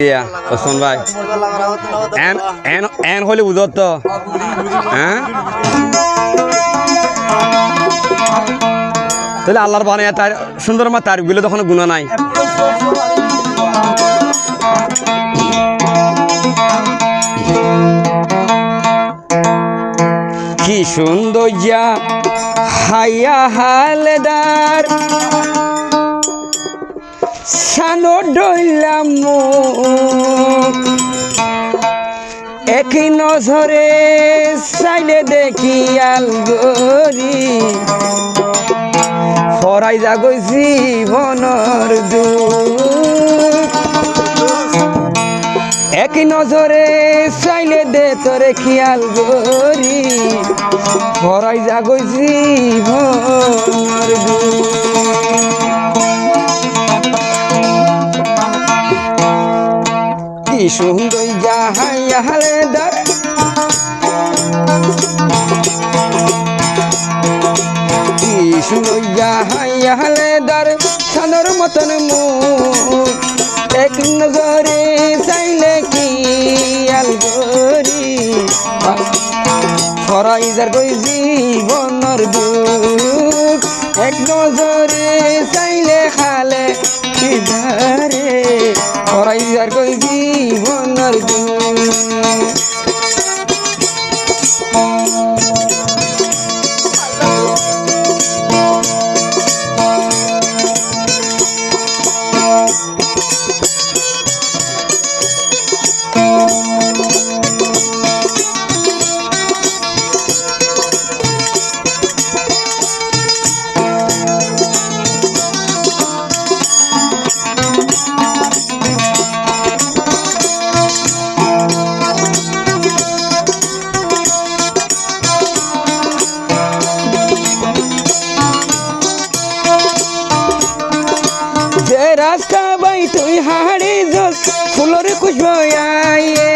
ওসমান ভাই এন হলে বুঝত তো হ্যাঁ তাহলে আল্লাহর বানায় তার সুন্দর মা তার গুলো তখন গুণা নাই কি সুন্দর যা হাইয়া হালদার সানো ডইলাম এক নজরে চাইলে দেখি আলগরি ফরাই যাগই জীবনের দুঃখ এক নজরে চাইলে দে তোরে খেয়াল গরি ফরাই যাগই জীবনের দুঃখ কি সুন্দর যাহাইয়া হালদার কি সুন্দর যাহাইয়া হালদার সাদর মতন মুখ এক নজরে চাইলে কি আলগরি ফরাই যার গই জীবনের দুঃখ এক নজরে চাইলে খালে ধারে ফরাই যার গই জীবনের দুঃখ রাস্তা বাই তুই হাড়ি জল ফুলর খুশবু আয়ে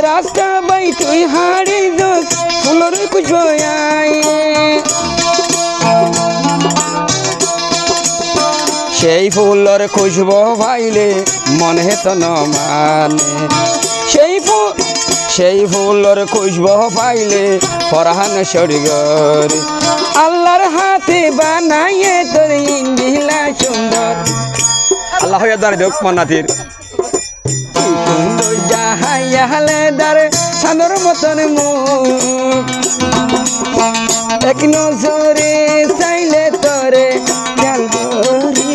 রাস্তা বাই তুই হাড়ি জল ফুলর খুশবু আয়ে সেই ফুলর খুশবু পাইলে মনে তো ন মানে সেই ফুলর খুশবু পাইলে ফরহান সরিগর আল্লাহর হাতে বানাইয়ে তোর ইন্দিলা সুন্দর আল্লাহ হইয়া দাঁড়িয়ে দেখ মন্নাতির সুন্দর যাহাইয়া হালদার সাদর মতন মুখ এক নজরে চাইলে তোরে খেয়াল করি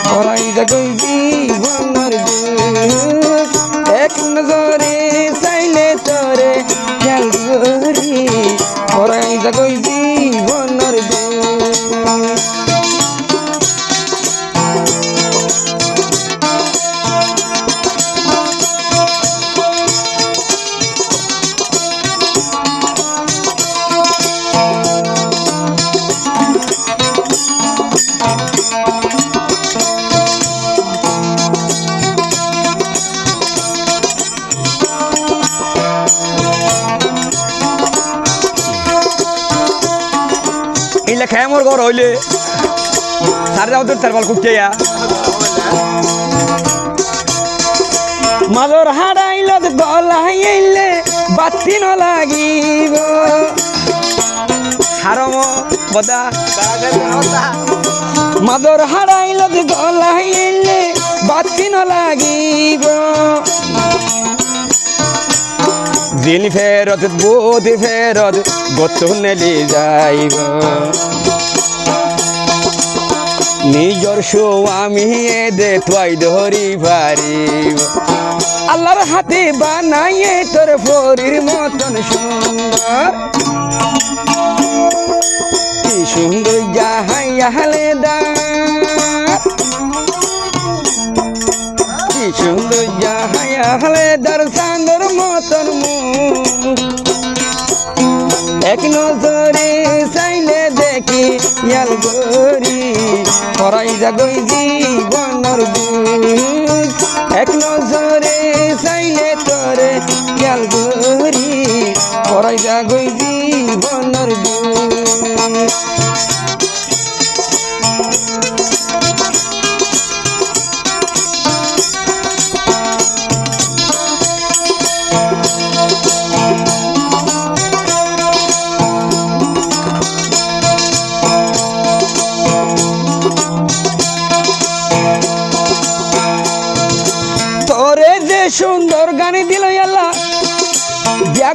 ফরাই যাগই জীবনের দুঃখ এক নজরে চাইলে তোরে খেয়াল করি ফরাই যাগই জীবনের দুঃখ খেয়ে মোর ঘর হইলে সারে যাও তোর তারপাল কুটে মাদর হারাইল গলাইলে বাতি ন লাগিব হারম বদা মাদর হারাইল গলাইলে বাতি ন লাগিব দিন ফেরত বুধি ফেরত গত নেলি যাইব নিজর স্বামী দে তুই ধরি পারিব আল্লাহর হাতে বানাইয়ে তোর ফরির মতন সুন্দর কি সুন্দর যাহাইয়া হালদার কি সুন্দর যাহাইয়া হালদার সান্দর মতন মুখ এক নজরে চাইলে দেখি ইয়াল গরি ফরাই যাগই জীবনের দুঃখ এক নজরে চাইলে তোরে ইয়াল গরি ফরাই যাগই জীবনের দুঃখ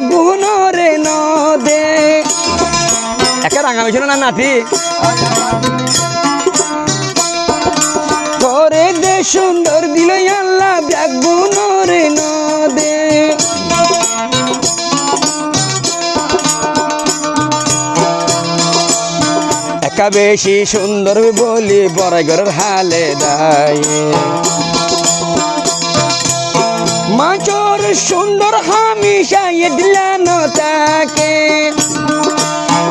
গুণরে নদে একে রাঙা মিছিল না নাতি করে দে সুন্দর দিল আল্লাহ ব্যাগ গুণরে নদে একা বেশি সুন্দর বলি বড়গরের হালে দায় মাচর সুন্দর হামিশা এডলান তাকে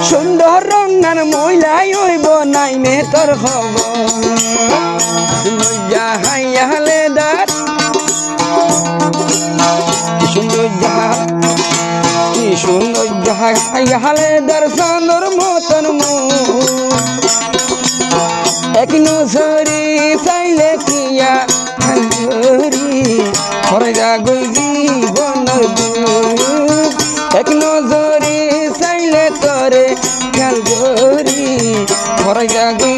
সুন্দর রঙার মহিলাই হইব নাইনে তোর হব হাইয়ালে দার সুন্দর যাহা কি সুন্দর যাহা হাইয়ালে দার সুন্দর মতন এক নজরে চাইলে কিয়া হালরি হরে জাগই জীবন এক নজরে চাইলে তরে খেল গরি হরে জাগই